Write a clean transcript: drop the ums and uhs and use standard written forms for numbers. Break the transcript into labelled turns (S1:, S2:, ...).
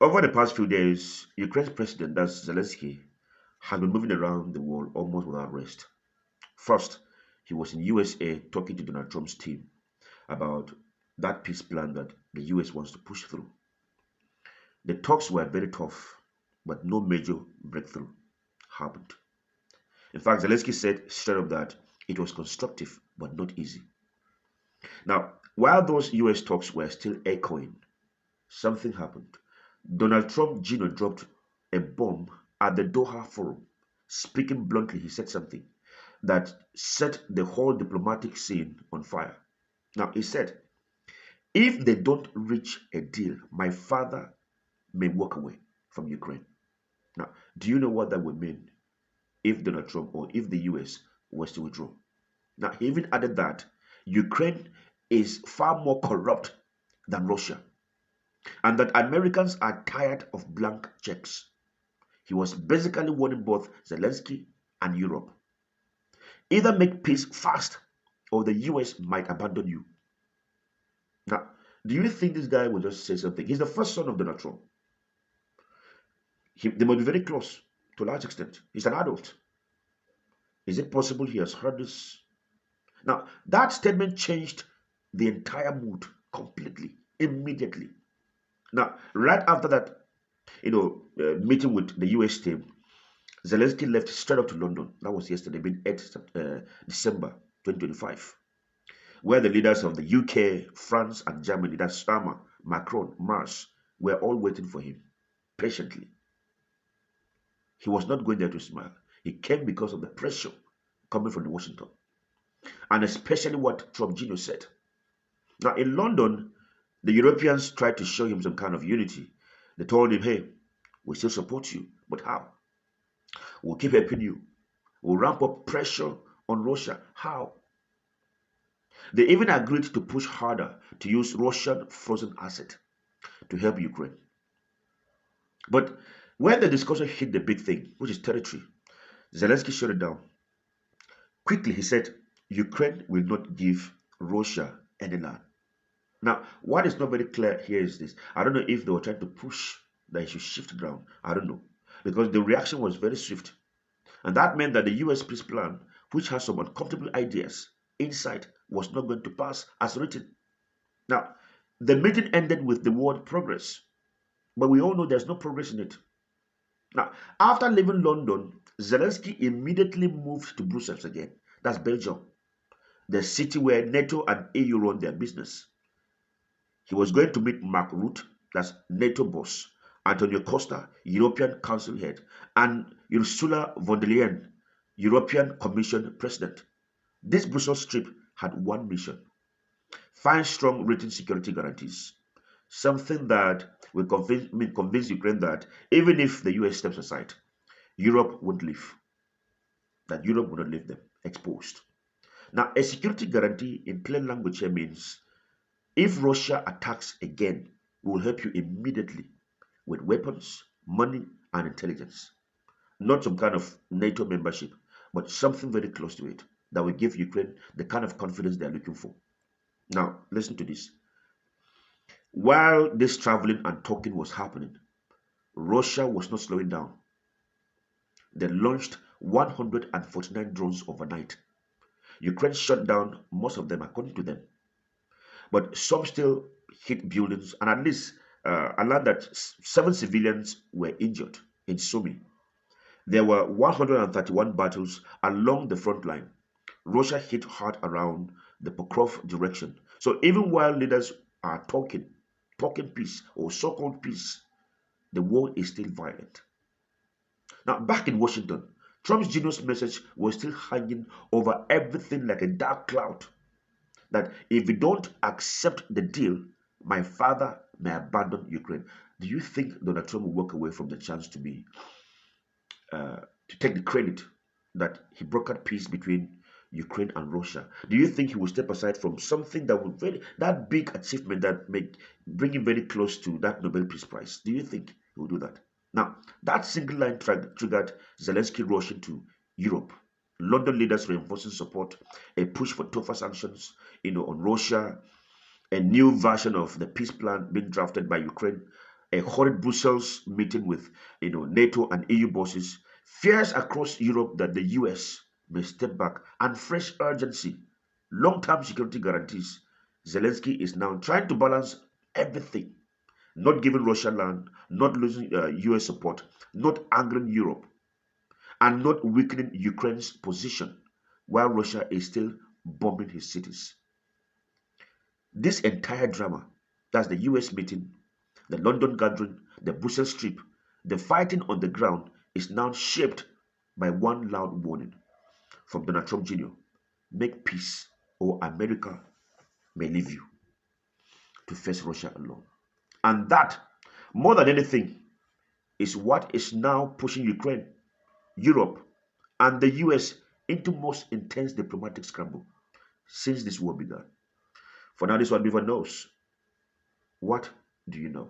S1: Over the past few days, Ukraine's president, that's Zelensky, has been moving around the world almost without rest. First, he was in USA talking to Donald Trump's team about that peace plan that the US wants to push through. The talks were very tough, but no major breakthrough happened. In fact, Zelensky said straight up that it was constructive but not easy. Now, while those US talks were still echoing, something happened. Donald Trump Jr. dropped a bomb at the Doha Forum. Speaking bluntly, he said something that set the whole diplomatic scene on fire. Now, he said, if they don't reach a deal, my father may walk away from Ukraine. Now, do you know what that would mean if Donald Trump or if the US was to withdraw? Now, he even added that Ukraine is far more corrupt than Russia and that Americans are tired of blank checks. He was basically warning both Zelensky and Europe. Either make peace fast or the US might abandon you. Now, do you think this guy will just say something? He's the first son of Donald Trump. They must be very close to a large extent. He's an adult. Is it possible he has heard this? Now, that statement changed the entire mood completely, immediately. Now, right after that, meeting with the US team, Zelensky left straight up to London. That was yesterday, being 8th December 2025, where the leaders of the UK, France, and Germany, that's Starmer, Macron, Mars, were all waiting for him patiently. He was not going there to smile. He came because of the pressure coming from Washington, and especially what Trump Jr. said. Now, in London, the Europeans tried to show him some kind of unity. They told him, hey, we still support you, but how? We'll keep helping you. We'll ramp up pressure on Russia. How? They even agreed to push harder to use Russian frozen asset to help Ukraine. But when the discussion hit the big thing, which is territory, Zelensky shut it down. Quickly, he said, Ukraine will not give Russia any land. Now, what is not very clear here is this. I don't know if they were trying to push that he should shift ground. I don't know. Because the reaction was very swift. And that meant that the US peace plan, which has some uncomfortable ideas inside, was not going to pass as written. Now, the meeting ended with the word progress. But we all know there's no progress in it. Now, after leaving London, Zelensky immediately moved to Brussels again. That's Belgium, the city where NATO and EU run their business. He was going to meet Mark Rutte, that's NATO boss, Antonio Costa, European Council head, and Ursula von der Leyen, European Commission president. This Brussels trip had one mission: find strong written security guarantees, something that will convince Ukraine that even if the US steps aside, Europe won't leave, that Europe will not leave them exposed. Now, a security guarantee in plain language here means if Russia attacks again, we will help you immediately with weapons, money, and intelligence. Not some kind of NATO membership, but something very close to it that will give Ukraine the kind of confidence they are looking for. Now, listen to this. While this traveling and talking was happening, Russia was not slowing down. They launched 149 drones overnight. Ukraine shut down most of them, according to them. But some still hit buildings, and at least I learned that 7 civilians were injured in Sumy. There were 131 battles along the front line. Russia hit hard around the Pokrov direction. So even while leaders are talking peace or so-called peace, the war is still violent. Now, back in Washington, Trump's genius message was still hanging over everything like a dark cloud that if we don't accept the deal, my father may abandon Ukraine. Do you think Donald Trump will walk away from the chance to take the credit that he brokered peace between Ukraine and Russia? Do you think he will step aside from something that would that big achievement that may bring him very close to that Nobel Peace Prize? Do you think he will do that? Now, that single line triggered Zelensky rushing to Europe. London leaders reinforcing support, a push for tougher sanctions, on Russia, a new version of the peace plan being drafted by Ukraine, a horrid Brussels meeting with NATO and EU bosses, fears across Europe that the US may step back, and fresh urgency, long-term security guarantees. Zelensky is now trying to balance everything, not giving Russia land, not losing US support, not angering Europe, and not weakening Ukraine's position while Russia is still bombing his cities. This entire drama, that's the US meeting, the London gathering, the Brussels trip, the fighting on the ground, is now shaped by one loud warning from Donald Trump Jr. Make peace, or America may leave you to face Russia alone. And that, more than anything, is what is now pushing Ukraine, Europe, and the US into most intense diplomatic scramble since this war began. For now, this one Beaver knows. What do you know?